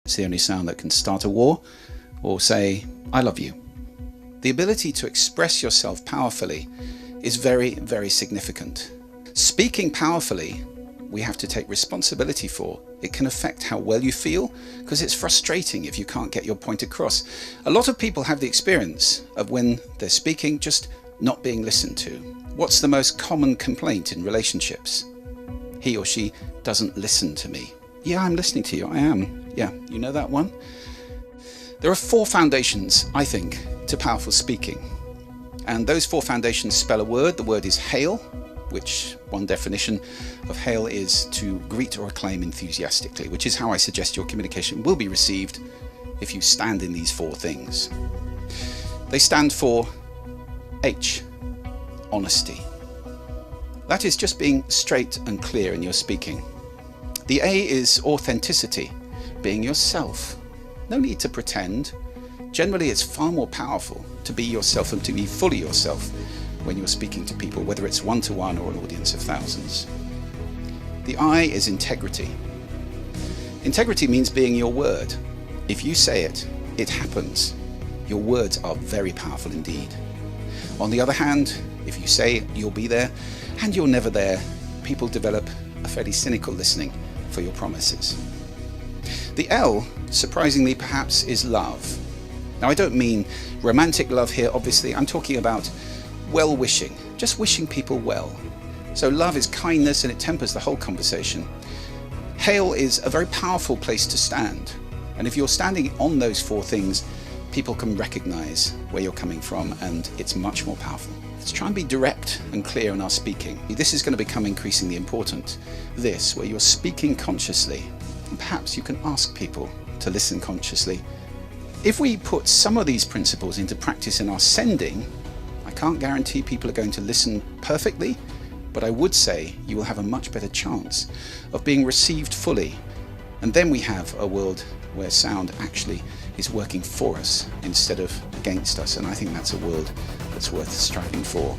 It's the only sound that can start a war or say, I love you. The ability to express yourself powerfully is very, very significant. Speaking powerfully, we have to take responsibility for. It can affect how well you feel, because it's frustrating if you can't get your point across. A lot of people have the experience of when they're speaking, just not being listened to. What's the most common complaint in relationships? He or she doesn't listen to me. Yeah, I'm listening to you, I am. Yeah, you know that one? There are 4 foundations, I think, to powerful speaking. And those 4 foundations spell a word. The word is hail, which one definition of hail is to greet or acclaim enthusiastically, which is how I suggest your communication will be received if you stand in these 4 things. They stand for H, honesty. That is just being straight and clear in your speaking. The A is authenticity, being yourself. No need to pretend. Generally, it's far more powerful to be yourself and to be fully yourself when you're speaking to people, whether it's one-to-one or an audience of thousands. The I is integrity. Integrity means being your word. If you say it, it happens. Your words are very powerful indeed. On the other hand, if you say you'll be there and you're never there, people develop a fairly cynical listening for your promises. The L, surprisingly perhaps, is love. Now, I don't mean romantic love here, obviously. I'm talking about well-wishing, just wishing people well. So love is kindness and it tempers the whole conversation. Hail is a very powerful place to stand. And if you're standing on those 4 things, people can recognize where you're coming from, and it's much more powerful. Let's try and be direct and clear in our speaking. This is going to become increasingly important. This, where you're speaking consciously, and perhaps you can ask people to listen consciously. If we put some of these principles into practice in our sending, I can't guarantee people are going to listen perfectly, but I would say you will have a much better chance of being received fully. And then we have a world where sound actually is working for us instead of against us. And I think that's a world that's worth striving for.